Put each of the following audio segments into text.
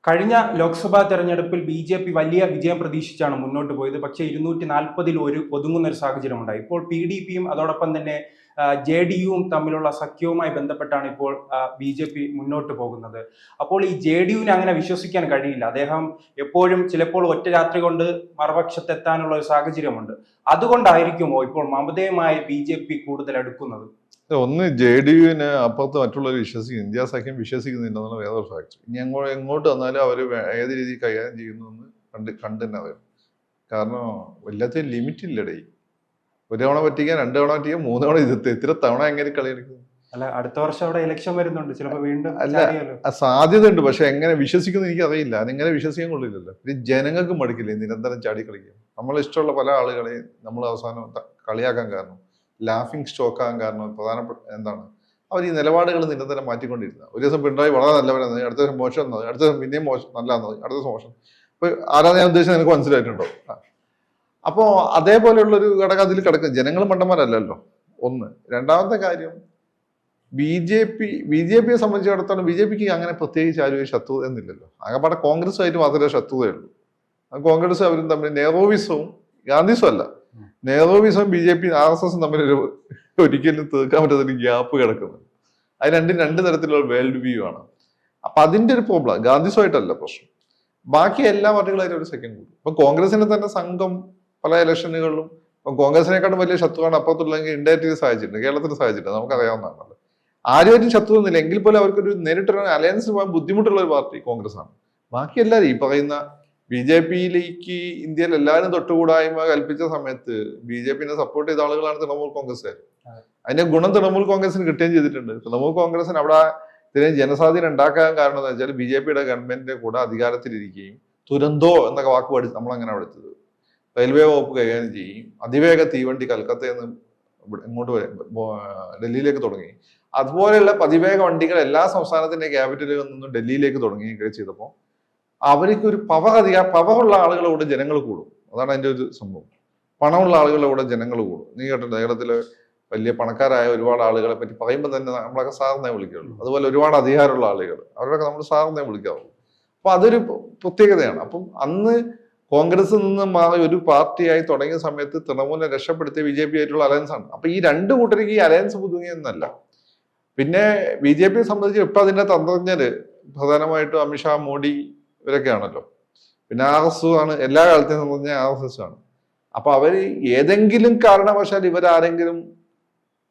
കഴിഞ്ഞ ലോക്സഭാ തെരഞ്ഞെടുപ്പിൽ ബി.ജെ.പി വലിയ വിജയം പ്രതീക്ഷിച്ചാണ് മുന്നോട്ട് പോയത്. പക്ഷേ 240-ൽ ഒതുങ്ങുന്ന ഒരു സാഹചര്യമുണ്ടായി. ഇപ്പോൾ പി.ഡി.പിയും അതോടൊപ്പം തന്നെ ജെ.ഡി.യുവും തമ്മിലുള്ള സഖ്യവുമായി ബന്ധപ്പെട്ടാണ് ഇപ്പോൾ ബി.ജെ.പി മുന്നോട്ട് പോകുന്നത്. അപ്പോൾ ഈ ജെ.ഡി.യുവിനെ അങ്ങനെ വിശ്വസിക്കാൻ കഴിയില്ല. അദ്ദേഹം എപ്പോഴും ചിലപ്പോൾ ഒറ്റ രാത്രി കൊണ്ട് മറുപക്ഷത്തെത്താനുള്ള ഒരു സാഹചര്യമുണ്ട്. അതുകൊണ്ടായിരിക്കുമോ ഇപ്പോൾ മമതയുമായി ബി.ജെ.പി കൂടുതൽ അടുക്കുന്നത്? ഒന്ന് ജെ ഡി യുവിന് അപ്പുറത്ത് മറ്റുള്ളവർ വിശ്വസിക്കുന്നു, ഇന്ത്യ സഖ്യം വിശ്വസിക്കുന്നില്ലെന്നുള്ള വേറൊരു ഫാക്ടർ. ഇനി എങ്ങോട്ട് വന്നാലും അവർ ഏത് രീതിയിൽ കൈകാര്യം ചെയ്യുന്നു എന്ന് കണ്ടു തന്നെ അറിയാം. കാരണം എല്ലാത്തിനും ലിമിറ്റ് ഇല്ലടേ. ഒരു തവണ പറ്റിക്കാൻ, 2 തവണ പറ്റിക്കാൻ, 3 തവണ ഇത്ര തവണ എങ്ങനെ കളിയെടുക്കും? അല്ല, അടുത്ത വർഷം അവിടെ ഇലക്ഷൻ വരുന്നുണ്ട്, ചിലപ്പോൾ വീണ്ടും അല്ല, സാധ്യത ഉണ്ട്. പക്ഷെ എങ്ങനെ വിശ്വസിക്കുന്നു എനിക്ക് അറിയില്ല. അതെങ്ങനെ വിശ്വസിക്കാൻ കൊള്ളില്ലല്ലോ. ഇത് ജനങ്ങൾക്ക് മടുക്കില്ലേ നിരന്തരം ചാടി കളിക്കും? നമ്മളിഷ്ടമുള്ള പല ആളുകളെയും നമ്മൾ അവസാനം കളിയാക്കാൻ കാരണം, ലാഫിംഗ് സ്റ്റോക്ക് ആകാൻ കാരണം പ്രധാനപ്പെട്ട എന്താണ്? അവർ ഈ നിലപാടുകൾ നിരന്തരം മാറ്റിക്കൊണ്ടിരുന്നത്. ഒരു ദിവസം പിണറായി വളരെ നല്ലവരെന്നത്, അടുത്ത ദിവസം മോശം എന്നത്, അടുത്ത ദിവസം പിന്നെയും മോശം നല്ലതെന്നത്, അടുത്ത ദിവസം മോശം. അപ്പൊ ആരാധന ഞാൻ ഉദ്ദേശിച്ചത് എനിക്ക് മനസ്സിലായിട്ടുണ്ടോ? അപ്പോൾ അതേപോലെയുള്ളൊരു ഘടകം അതിൽ കിടക്കും. ജനങ്ങൾ മണ്ടന്മാരല്ലല്ലോ ഒന്ന്. രണ്ടാമത്തെ കാര്യം, ബി ജെ പിയെ സംബന്ധിച്ചിടത്തോളം ബി ജെ പിക്ക് അങ്ങനെ പ്രത്യേകിച്ച് ആരും ശത്രുത എന്നില്ലല്ലോ. ആകെപ്പാടെ കോൺഗ്രസുമായിട്ട് മാത്രമേ ശത്രുതയുള്ളൂ. കോൺഗ്രസ് അവരും തമ്മിൽ നെഹ്റുവിസവും ഗാന്ധിസും അല്ല, നെഹ്റുവിസവും ബി ജെ പി RSS തമ്മിൽ ഒരിക്കലും തീർക്കാൻ പറ്റാത്തൊരു ഗ്യാപ്പ് കിടക്കുന്നത്. അത് രണ്ട് തരത്തിലുള്ള വേൾഡ് വ്യൂ ആണ്. അപ്പൊ അതിന്റെ ഒരു പ്രോബ്ലം ഗാന്ധിസുമായിട്ടല്ല പ്രശ്നം. ബാക്കി എല്ലാ പാർട്ടികളായിട്ടും ഒരു സെക്കൻഡ് കൂടും. ഇപ്പൊ കോൺഗ്രസിന് തന്നെ സംഘം പല ഇലക്ഷനുകളിലും കോൺഗ്രസിനെക്കാളും വലിയ ശത്രുവാണ് അപ്പുറത്തുള്ളതെങ്കിൽ ഇൻഡയറക്റ്റ്ലി സഹായിച്ചിട്ടുണ്ട്, കേരളത്തിൽ സഹായിച്ചിട്ടുണ്ട്, നമുക്കറിയാവുന്നതാണല്ലോ. ആരുമായിട്ടും ശത്രുവൊന്നുമില്ല, എങ്കിൽ പോലും അവർക്കൊരു നേരിട്ടൊരു അലയൻസിന് പോകാൻ ബുദ്ധിമുട്ടുള്ള ഒരു പാർട്ടി കോൺഗ്രസ് ആണ്. ബാക്കി എല്ലാവരും ഈ പറയുന്ന ബി ജെ പിയിലേക്ക് ഇന്ത്യയിൽ എല്ലാവരും തൊട്ടുകൂടായ്മ കൽപ്പിച്ച സമയത്ത് ബി ജെ പിനെ സപ്പോർട്ട് ചെയ്ത ആളുകളാണ് തൃണമൂൽ കോൺഗ്രസ്സുകാർ. അതിന്റെ ഗുണം തൃണമൂൽ കോൺഗ്രസിന് കിട്ടുകയും ചെയ്തിട്ടുണ്ട്. തൃണമൂൽ കോൺഗ്രസിന് അവിടെ ഇതിന് ജനസ്വാധീനം ഉണ്ടാക്കാൻ കാരണം എന്ന് വെച്ചാൽ ബി ജെ പിയുടെ ഗവൺമെന്റിന്റെ കൂടെ അധികാരത്തിലിരിക്കുകയും തുരന്തോ എന്നൊക്കെ വാക്ക് പഠിച്ച് നമ്മളങ്ങനെ പഠിച്ചത്, റെയിൽവേ വകുപ്പ് കൈകാര്യം ചെയ്യും, അതിവേഗ തീവണ്ടി കൽക്കത്തയിൽ നിന്ന് ഇങ്ങോട്ട് ഡൽഹിയിലേക്ക് തുടങ്ങി. അതുപോലെയുള്ള അതിവേഗ വണ്ടികൾ എല്ലാ സംസ്ഥാനത്തിന്റെ ക്യാപിറ്റലിൽ നിന്നും ഡൽഹിയിലേക്ക് തുടങ്ങുകയൊക്കെ ചെയ്തപ്പോൾ അവർക്ക് ഒരു പവറുള്ള ആളുകളോട് ജനങ്ങൾ കൂടും. അതാണ് അതിന്റെ ഒരു സംഭവം. പണമുള്ള ആളുകളോട് ജനങ്ങൾ കൂടും. നീ കേട്ടിട്ടുണ്ട് കേരളത്തില് വലിയ പണക്കാരായ ഒരുപാട് ആളുകളെ പറ്റി പറയുമ്പോൾ തന്നെ നമ്മളൊക്കെ സാറിനെ വിളിക്കുള്ളൂ. അതുപോലെ ഒരുപാട് അധികാരമുള്ള ആളുകൾ, അവരൊക്കെ നമ്മൾ സാറിനെ വിളിക്കാറുള്ളൂ. അപ്പൊ അതൊരു പ്രത്യേകതയാണ്. അപ്പം അന്ന് കോൺഗ്രസിൽ നിന്ന് മാറി ഒരു പാർട്ടിയായി തുടങ്ങിയ സമയത്ത് തൃണമൂലിനെ രക്ഷപ്പെടുത്തിയ ബി ജെ പി ആയിട്ടുള്ള അലയൻസ് ആണ്. അപ്പൊ ഈ രണ്ട് കൂട്ടർക്ക് ഈ അലയൻസ് പുതുങ്ങിയെന്നല്ല. പിന്നെ ബി ജെ പിയെ സംബന്ധിച്ച് ഇപ്പൊ അതിന്റെ തന്ത്രജ്ഞര് പ്രധാനമായിട്ടും അമിത്ഷാ, മോഡി ഇവരൊക്കെയാണല്ലോ. പിന്നെ RSS ആണ്, എല്ലാ കാലത്തെയും തന്ത്രജ്ഞ RSS ആണ്. അപ്പൊ അവര് ഏതെങ്കിലും കാരണവശാൽ ഇവരാരെങ്കിലും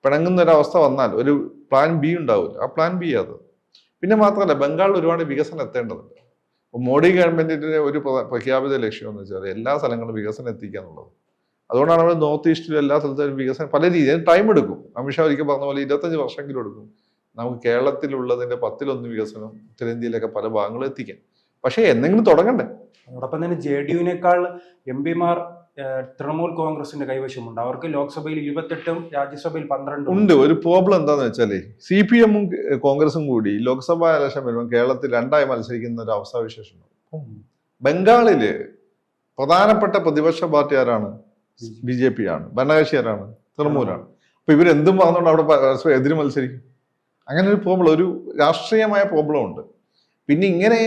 പിണങ്ങുന്ന ഒരവസ്ഥ വന്നാൽ ഒരു പ്ലാൻ ബി ഉണ്ടാവില്ല. ആ പ്ലാൻ ബി അത്. പിന്നെ മാത്രമല്ല, ബംഗാളിൽ ഒരുപാട് വികസനം എത്തേണ്ടതുണ്ട്. അപ്പൊ മോഡി ഗവൺമെന്റിന്റെ ഒരു പ്രഖ്യാപിത ലക്ഷ്യം എന്ന് വെച്ചാൽ എല്ലാ സ്ഥലങ്ങളും വികസനം എത്തിക്കുക എന്നുള്ളത്. അതുകൊണ്ടാണ് നമ്മൾ നോർത്ത് ഈസ്റ്റിലും എല്ലാ സ്ഥലത്തും വികസനം പല രീതിയിൽ ടൈം എടുക്കും. അമിത്ഷാ ഒരിക്കൽ പറഞ്ഞ പോലെ 25 വർഷമെങ്കിലും എടുക്കും നമുക്ക് കേരളത്തിലുള്ളതിന്റെ 10-1 വികസനം ഉത്തരേന്ത്യയിലൊക്കെ പല ഭാഗങ്ങളും എത്തിക്കാൻ. പക്ഷെ എന്തെങ്കിലും തുടങ്ങണ്ടേ? അതോടൊപ്പം തന്നെ ജെ.ഡി.യുവിനേക്കാൾ എംപിമാർ തൃണമൂൽ കോൺഗ്രസിന്റെ കൈവശമുണ്ട്. അവർക്ക് ലോക്സഭയിൽ 28-ഉം രാജ്യസഭയിൽ 12 ഉണ്ട്. ഒരു പ്രോബ്ലം എന്താന്ന് വെച്ചാല് CPM-ഉം കോൺഗ്രസും കൂടി ലോക്സഭാ ഇലക്ഷൻ വരുമ്പോൾ കേരളത്തിൽ രണ്ടായി മത്സരിക്കുന്ന ഒരു അവസ്ഥാവിശേഷം. ബംഗാളില് പ്രധാനപ്പെട്ട പ്രതിപക്ഷ പാർട്ടി ആരാണ്? BJP ആണ്. ഭരണകക്ഷി ആരാണ്? തൃണമൂലാണ്. അപ്പൊ ഇവരെന്തും പറഞ്ഞുകൊണ്ട് അവിടെ എതിര് മത്സരിക്കും. അങ്ങനെ ഒരു പ്രോബ്ലം, ഒരു രാഷ്ട്രീയമായ പ്രോബ്ലം ഉണ്ട്. പിന്നെ ഇങ്ങനെ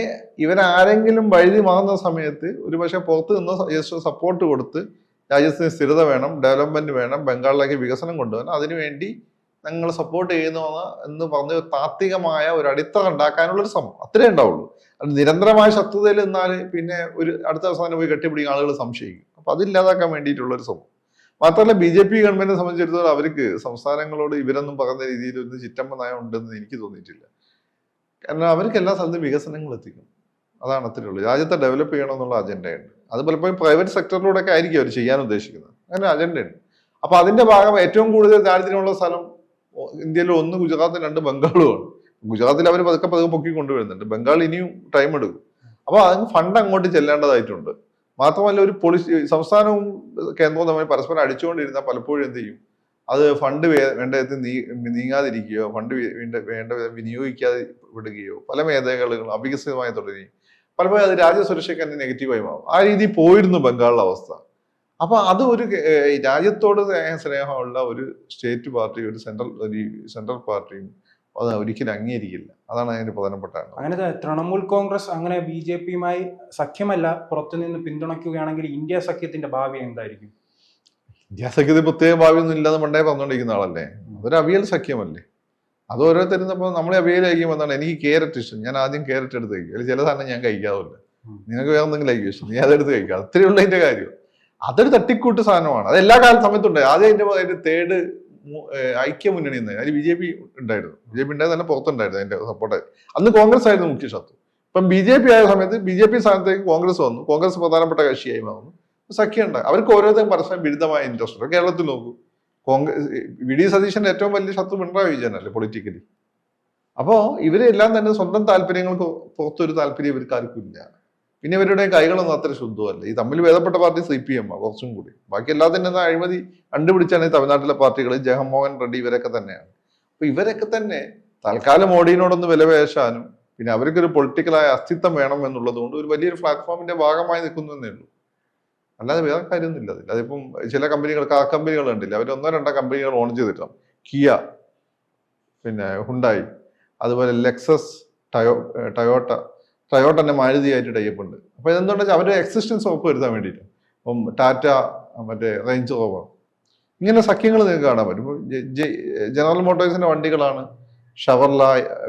ഇവരാരെങ്കിലും വഴുതി മാറുന്ന സമയത്ത് ഒരുപക്ഷെ പുറത്ത് നിന്ന് സപ്പോർട്ട് കൊടുത്ത് രാജ്യത്തിന് സ്ഥിരത വേണം, ഡെവലപ്മെന്റ് വേണം, ബംഗാളിലേക്ക് വികസനം കൊണ്ടുവരണം, അതിനുവേണ്ടി ഞങ്ങൾ സപ്പോർട്ട് ചെയ്യുന്നു എന്ന് പറഞ്ഞ് താത്വികമായ ഒരു അടിത്തറ ഉണ്ടാക്കാനുള്ളൊരു ശ്രമം അത്രേ ഉണ്ടാവുള്ളൂ. അത് നിരന്തരമായ ശത്രുതയിൽ നിന്നാൽ പിന്നെ ഒരു അടുത്ത അവസാനം പോയി കെട്ടിപ്പിടിക്കുന്ന ആളുകൾ സംശയിക്കും. അപ്പൊ അതില്ലാതാക്കാൻ വേണ്ടിയിട്ടുള്ളൊരു ശ്രമം. മാത്രമല്ല BJP ഗവൺമെന്റിനെ സംബന്ധിച്ചിടത്തോളം അവർക്ക് സംസ്ഥാനങ്ങളോട് ഇവരൊന്നും പറയുന്ന രീതിയിൽ ഒരു ചിറ്റമ്പ നയം ഉണ്ടെന്ന് എനിക്ക് തോന്നിയിട്ടില്ല. കാരണം അവർക്ക് എല്ലാ സ്ഥലത്തും വികസനങ്ങൾ എത്തിക്കും. അതാണ് അത്രയേ ഉള്ളൂ. രാജ്യത്തെ ഡെവലപ്പ് ചെയ്യണമെന്നുള്ള അജണ്ടയുണ്ട്. അത് പലപ്പോഴും പ്രൈവറ്റ് സെക്ടറിലൂടെ ഒക്കെ ആയിരിക്കും അവർ ചെയ്യാൻ ഉദ്ദേശിക്കുന്നത്. അങ്ങനെ അജണ്ടയുണ്ട്. അപ്പൊ അതിന്റെ ഭാഗം ഏറ്റവും കൂടുതൽ ദാരിദ്ര്യമുള്ള സ്ഥലം ഇന്ത്യയിൽ 1 ഗുജറാത്തും 2 ബംഗാളുമാണ്. ഗുജറാത്തിൽ അവർ പതുക്കെ പൊക്കി കൊണ്ടുവരുന്നുണ്ട്. ബംഗാൾ ഇനിയും ടൈം എടുക്കും. അപ്പൊ അതിന് ഫണ്ട് അങ്ങോട്ട് ചെല്ലേണ്ടതായിട്ടുണ്ട്. മാത്രമല്ല, ഒരു സംസ്ഥാനവും കേന്ദ്രവും തമ്മിൽ പരസ്പരം അടിച്ചുകൊണ്ടിരുന്നാൽ പലപ്പോഴും എന്ത് ചെയ്യും, അത് ഫണ്ട് വേണ്ട വിധത്തിൽ നീങ്ങാതിരിക്കുകയോ ഫണ്ട് വേണ്ട വിനിയോഗിക്കാതെ വിടുകയോ പല മേഖലകളും അവികസിതമായി തുടരുകയും പലപ്പോഴും അത് രാജ്യസുരക്ഷയ്ക്ക് തന്നെ നെഗറ്റീവായി മാറും. ആ രീതിയിൽ പോയിരുന്നു ബംഗാളിലെ അവസ്ഥ. അപ്പൊ അത് ഒരു രാജ്യത്തോട് സ്നേഹമുള്ള ഒരു സ്റ്റേറ്റ് പാർട്ടി, ഒരു സെൻട്രൽ പാർട്ടിയും അത് ഒരിക്കലും അംഗീകരിക്കില്ല. അതാണ് അതിന്റെ പ്രധാനപ്പെട്ട കാരണം. അങ്ങനെ തൃണമൂൽ കോൺഗ്രസ് അങ്ങനെ BJP-യുമായി സഖ്യമല്ല പുറത്തുനിന്ന് പിന്തുണയ്ക്കുകയാണെങ്കിൽ ഇന്ത്യ സഖ്യത്തിന്റെ ഭാവി എന്തായിരിക്കും? ഇന്ത്യ സഖ്യത്തിൽ പ്രത്യേക ഭാവിയൊന്നും ഇല്ലാതെ പണ്ടേ പറഞ്ഞുകൊണ്ടിരിക്കുന്ന ആളല്ലേ. അതൊരു അവിയൽ സഖ്യമല്ലേ. അത് ഓരോരുത്തരുന്നപ്പോൾ നമ്മളെ അവിയൽ കഴിക്കുമ്പോൾ എന്താണ്, എനിക്ക് ക്യാരറ്റ് ഇഷ്ടം, ഞാൻ ആദ്യം ക്യാരറ്റ് എടുത്ത് കഴിക്കും. അല്ലെങ്കിൽ ചില സാധനം ഞാൻ കഴിക്കാറില്ല, നിനക്ക് വേറെ എന്തെങ്കിലും കഴിക്കും ഇഷ്ടം, നീ അതെടുത്ത് കഴിക്കാം. അത്രയുള്ള അതിന്റെ കാര്യം. അതൊരു തട്ടിക്കൂട്ട് സാധനമാണ്. അത് എല്ലാ സമയത്തുണ്ട്. ആദ്യം അതിന്റെ തേർഡ് ഐക്യ മുന്നണി എന്ന് അതിൽ BJP ഉണ്ടായിരുന്നു. BJP ഉണ്ടായത് തന്നെ പുറത്തുണ്ടായിരുന്നു അതിന്റെ സപ്പോർട്ട്. അന്ന് കോൺഗ്രസ് ആയിരുന്നു മുഖ്യ ശത്രു. ഇപ്പം BJP ആയ സമയത്ത് BJP സ്ഥാനത്തേക്ക് കോൺഗ്രസ് വന്നു. കോൺഗ്രസ് പ്രധാനപ്പെട്ട കക്ഷിയായി മാറുന്നു. സഖ്യം ഉണ്ടായി. അവർക്ക് ഓരോരുത്തരും പരസ്പരം വിരുദ്ധമായ ഇൻട്രസ്റ്റ് ഉണ്ട്. കേരളത്തിൽ നോക്കൂ, കോൺഗ്രസ് VD സതീശന്റെ ഏറ്റവും വലിയ ശത്രു പിണറായി വിജയനല്ലേ പൊളിറ്റിക്കലി. അപ്പോൾ ഇവരെല്ലാം തന്നെ സ്വന്തം താല്പര്യങ്ങൾക്ക് പുറത്തൊരു താല്പര്യം ഇവർക്ക് ആർക്കും ഇല്ല. പിന്നെ ഇവരുടെ കൈകളൊന്നും അത്ര ശുദ്ധമല്ല. ഈ തമ്മിൽ ഭേദപ്പെട്ട പാർട്ടി CPM കുറച്ചും കൂടി. ബാക്കി എല്ലാത്തിനും അഴിമതി കണ്ടുപിടിച്ചാണ് ഈ തമിഴ്നാട്ടിലെ പാർട്ടികൾ, ജഗൻമോഹൻ റെഡ്ഡി ഇവരൊക്കെ തന്നെയാണ്. അപ്പൊ ഇവരൊക്കെ തന്നെ തൽക്കാലം മോഡിയോടൊന്ന് വിലപേശാനും പിന്നെ അവർക്കൊരു പൊളിറ്റിക്കലായ അസ്തിത്വം വേണം എന്നുള്ളത് കൊണ്ട് ഒരു വലിയൊരു പ്ലാറ്റ്ഫോമിന്റെ ഭാഗമായി നിൽക്കുന്നു എന്നേ ഉള്ളൂ. അല്ലാതെ വേറെ കാര്യമൊന്നുമില്ല അതിൽ. അതിപ്പം ചില കമ്പനികൾ, കാർ കമ്പനികൾ കണ്ടില്ല, അവർ 1-2 കമ്പനികൾ ഓൺ ചെയ്തിട്ടാണ്. കിയ, പിന്നെ ഹുണ്ടായി, അതുപോലെ ലെക്സസ്, ടയോട്ട തന്നെ മാരുതിയായിട്ട് ടൈപ്പ് ഉണ്ട്. അപ്പൊ ഇതെന്തുകൊണ്ട് വെച്ചാൽ അവരുടെ എക്സിസ്റ്റൻസ് ഉറപ്പ് വരുത്താൻ വേണ്ടിയിട്ട്. ഇപ്പം ടാറ്റ, മറ്റേ റേഞ്ച് റോവർ, ഇങ്ങനെ സഖ്യങ്ങൾ നിങ്ങൾക്ക് കാണാൻ പറ്റും. ജനറൽ മോട്ടോഴ്സിന്റെ വണ്ടികളാണ്, ഷവർല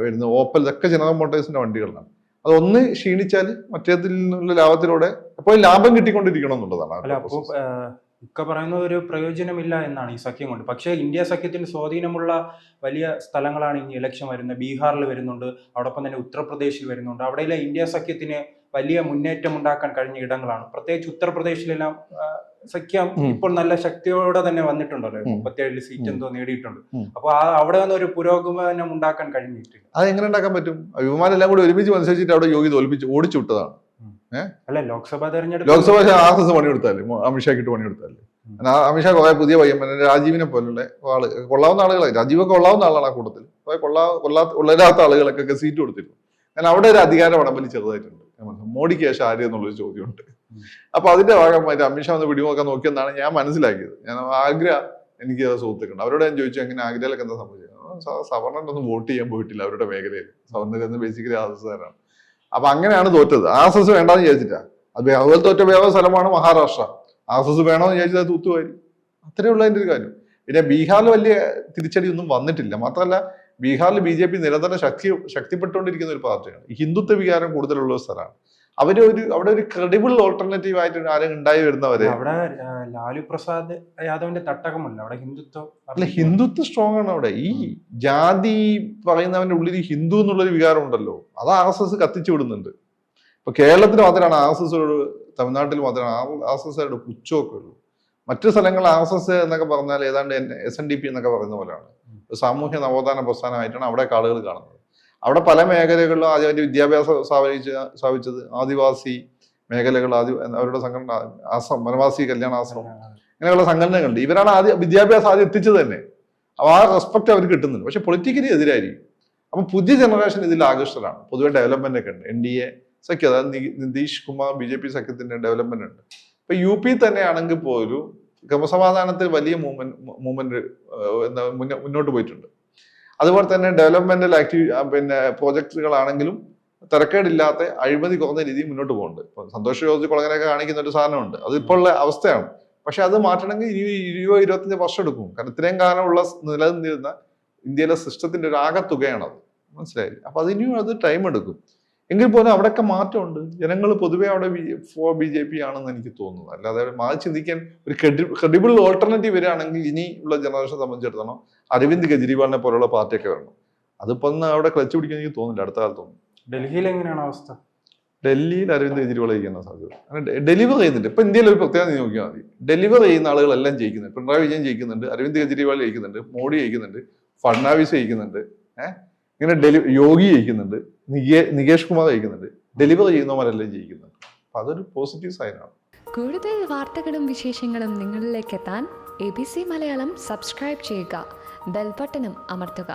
വരുന്ന, ഓപ്പൽ, ഇതൊക്കെ ജനറൽ മോട്ടോഴ്സിന്റെ വണ്ടികളാണ്. അതൊന്ന് ക്ഷീണിച്ചാൽ മറ്റേതിൽ നിന്നുള്ള ലാഭത്തിലൂടെ അപ്പോൾ ലാഭം കിട്ടിക്കൊണ്ടിരിക്കണം എന്നുള്ളതാണ്. അല്ല, അപ്പോൾ ഒക്കെ പറയുന്ന ഒരു പ്രയോജനമില്ല എന്നാണ് ഈ സഖ്യം കൊണ്ട്. പക്ഷേ ഇന്ത്യ സഖ്യത്തിന് സ്വാധീനമുള്ള വലിയ സ്ഥലങ്ങളാണ് ഇനി ഇലക്ഷൻ വരുന്നത്. ബീഹാറിൽ വരുന്നുണ്ട്, അതോടൊപ്പം തന്നെ ഉത്തർപ്രദേശിൽ വരുന്നുണ്ട്. അവിടെയെല്ലാം ഇന്ത്യ സഖ്യത്തിന് വലിയ മുന്നേറ്റം ഉണ്ടാക്കാൻ കഴിഞ്ഞ ഇടങ്ങളാണ്. പ്രത്യേകിച്ച് ഉത്തർപ്രദേശിലെല്ലാം സഖ്യം ഇപ്പോൾ നല്ല ശക്തിയോടെ തന്നെ വന്നിട്ടുണ്ടല്ലോ. 37 സീറ്റ് എന്തോ നേടിയിട്ടുണ്ട്. അപ്പൊ അവിടെ നിന്ന് ഒരു പുരോഗമനം ഉണ്ടാക്കാൻ കഴിഞ്ഞിട്ടില്ല. അത് എങ്ങനെ ഉണ്ടാക്കാൻ പറ്റും? വിമാനെല്ലാം കൂടി ഒരുമിച്ച് മത്സരിച്ചിട്ട് അവിടെ യോഗി തോൽപ്പിച്ച് ഓടിച്ചു വിട്ടതാണ്. അല്ല, ലോക്സഭാ തെരഞ്ഞെടുപ്പ് RSS പണിയെടുത്താല്, അമിത്ഷാക്കിട്ട് പണിയെടുത്താല്. അമിത്ഷാ കുറെ പുതിയ പയ്യൻ, രാജീവിനെ പോലുള്ള ആള്, കൊള്ളാവുന്ന ആളുകളായി. രാജീവൊക്കെ കൊള്ളാവുന്ന ആളാണ് ആ കൂട്ടത്തിൽ. കൊള്ളാത്ത ആളുകൾക്കൊക്കെ സീറ്റ് കൊടുത്തിരുന്നു. കാരണം അവിടെ ഒരു അധികാര വടംവലി ചെറുതായിട്ടുണ്ട്. മോഡിക്ക് ശേഷം ആര് എന്നുള്ളൊരു ചോദ്യമുണ്ട്. അപ്പൊ അതിന്റെ ഭാഗമായിട്ട് അമിത്ഷാ ഒന്ന് പിടിമൊക്കെ നോക്കിയെന്നാണ് ഞാൻ മനസ്സിലാക്കിയത്. ഞാൻ ആഗ്ര, എനിക്ക് സുഹൃത്തുക്കളുണ്ട്, അവരോട് ഞാൻ ചോദിച്ചു എങ്ങനെ ആഗ്രയിലൊക്കെ എന്താ സംഭവിച്ചത്. സവർണൊന്നും വോട്ട് ചെയ്യാൻ പോയിട്ടില്ല അവരുടെ മേഖലയിൽ. സവർണരെന്ന് ബേസിക്കലി RSSകാരാണ്. അപ്പൊ അങ്ങനെയാണ് തോറ്റത്. RSS വേണ്ടെന്ന് വിചാരിച്ചിട്ടാ. അതുപോലെ തോറ്റ വേറെ സ്ഥലമാണ് മഹാരാഷ്ട്ര. RSS വേണമെന്ന് വിചാരിച്ചത് തൂത്തുവാരി. അത്രേ ഉള്ള അതിന്റെ ഒരു കാര്യം. പിന്നെ ബീഹാറിൽ വലിയ തിരിച്ചടി ഒന്നും വന്നിട്ടില്ല. മാത്രമല്ല ബീഹാറിൽ BJP നിരന്തരം ശക്തിപ്പെട്ടുകൊണ്ടിരിക്കുന്ന ഒരു പാർട്ടിയാണ്. ഹിന്ദുത്വ വികാരം കൂടുതലുള്ള ഒരു സ്ഥലമാണ്. അവിടെ ഒരു ക്രെഡിബിൾ ഓൾട്ടർനേറ്റീവ് ആയിട്ട് ആരും ഉണ്ടായി വരുന്നവരെ. അവിടെ ലാലു പ്രസാദ് യാദവിന്റെ തട്ടകമല്ല, അവിടെ ഹിന്ദുത്വം. അല്ല, ഹിന്ദുത്വം സ്ട്രോങ് ആണ് അവിടെ. ഈ ജാതി പറയുന്നവന്റെ ഉള്ളിൽ ഹിന്ദു എന്നുള്ളൊരു വികാരം ഉണ്ടല്ലോ, അത് RSS കത്തിച്ചു വിടുന്നുണ്ട്. ഇപ്പൊ കേരളത്തിൽ മാത്രമാണ് RSS, തമിഴ്നാട്ടിൽ മാത്രമാണ് RSSകാരുടെ പുച്ഛമൊക്കെ ഉള്ളൂ. മറ്റു സ്ഥലങ്ങളിൽ RSS എന്നൊക്കെ പറഞ്ഞാൽ ഏതാണ്ട് SNDP എന്നൊക്കെ പറയുന്ന പോലെയാണ്. സാമൂഹ്യ നവോത്ഥാന പ്രസ്ഥാനമായിട്ടാണ് അവിടെ ആളുകൾ കാണുന്നത്. അവിടെ പല മേഖലകളിലും ആദ്യമായിട്ട് വിദ്യാഭ്യാസം സ്ഥാപിച്ചത് ആദിവാസി മേഖലകൾ, അവരുടെ സംഘടന, ആശ്രമം, വനവാസി കല്യാണ ആശ്രമം, ഇങ്ങനെയുള്ള സംഘടനകളുണ്ട്. ഇവരാണ് വിദ്യാഭ്യാസം ആദ്യം എത്തിച്ചത് തന്നെ. അപ്പോൾ ആ റെസ്പെക്ട് അവർക്ക് കിട്ടുന്നുണ്ട്. പക്ഷെ പൊളിറ്റിക്കലി എതിരായിരിക്കും. അപ്പം പുതിയ ജനറേഷൻ ഇതിൽ ആകൃഷ്ടരാണ്. പൊതുവെ ഡെവലപ്മെന്റ് ഒക്കെ ഉണ്ട്. NDA സഖ്യം, അതായത് നിതീഷ് കുമാർ BJP സഖ്യത്തിന്റെ ഡെവലപ്മെന്റ് ഉണ്ട്. ഇപ്പൊ UP തന്നെയാണെങ്കിൽ പോലും ക്രമസമാധാനത്തിൽ വലിയ മൂവ്മെന്റ് മുന്നോട്ട് പോയിട്ടുണ്ട്. അതുപോലെ തന്നെ ഡെവലപ്മെന്റൽ പിന്നെ പ്രോജക്റ്റുകളാണെങ്കിലും തിരക്കേടില്ലാത്ത അഴിമതി കുറഞ്ഞ രീതിയിൽ മുന്നോട്ട് പോകുന്നുണ്ട്. ഇപ്പൊ സന്തോഷ് ജോർജ് കുളങ്ങരൊക്കെ കാണിക്കുന്ന ഒരു സാധനമുണ്ട്. അത് ഇപ്പോൾ ഉള്ള അവസ്ഥയാണ്. പക്ഷെ അത് മാറ്റണമെങ്കിൽ 20-25 വർഷം എടുക്കും. കാരണം ഇത്രയും കാലമുള്ള നിലനിന്നിരുന്ന ഇന്ത്യയിലെ സിസ്റ്റത്തിന്റെ ഒരു ആകത്തുകയാണത്. മനസ്സിലായില്ലേ? അപ്പൊ അതിനും അത് ടൈം എടുക്കും. എങ്കിൽ പോലും അവിടെയൊക്കെ മാറ്റമുണ്ട്. ജനങ്ങൾ പൊതുവെ അവിടെ BJP ആണെന്ന് എനിക്ക് തോന്നുന്നു. അല്ലാതെ മാറി ചിന്തിക്കാൻ ഒരു ക്രെഡിബിൾ ഓൾട്ടർനേറ്റീവ് വരികയാണെങ്കിൽ ഇനി ഉള്ള ജനറേഷനെ സംബന്ധിച്ചിടത്തോളം അരവിന്ദ് കെജ്രിവാളിനെ പോലുള്ള പാർട്ടിയൊക്കെ വരണം. അതിപ്പോ അവിടെ ക്ലച്ച് പിടിക്കാൻ എനിക്ക് തോന്നുന്നില്ല അടുത്ത കാലത്തൊന്നും. ഡൽഹിയിൽ എങ്ങനെയാണ് അവസ്ഥ? ഡൽഹിയിൽ അരവിന്ദ് കെജ്രിവാൾ ജയിക്കുന്ന സാധ്യത. അങ്ങനെ ഡെലിവർ ചെയ്യുന്നുണ്ട്. ഇപ്പൊ ഇന്ത്യയിൽ ഒരു പ്രത്യേകത നോക്കിയാൽ മതി. ഡെലിവർ ചെയ്യുന്ന ആളുകളെല്ലാം ജയിക്കുന്നുണ്ട്. പിണറായി വിജയൻ ജയിക്കുന്നുണ്ട്, അരവിന്ദ് കെജ്രിവാൾ ജയിക്കുന്നുണ്ട്, മോഡി ജയിക്കുന്നുണ്ട്, ഫഡ്നാവിസ് ജയിക്കുന്നുണ്ട്, ഇങ്ങനെ യോഗി ജയിക്കുന്നുണ്ട്, നികേഷ് കുമാർ ജയിക്കുന്നുണ്ട്. ഡെലിവർ ചെയ്യുന്നവരെല്ലാം ജയിക്കുന്നുണ്ട്. അപ്പൊ അതൊരു പോസിറ്റീവ് സൈനാണ്. കൂടുതൽ വാർത്തകളും വിശേഷങ്ങളും നിങ്ങളിലേക്ക് എത്താൻ ABC മലയാളം സബ്സ്ക്രൈബ് ചെയ്യുക, ബെൽ ബട്ടണും അമർത്തുക.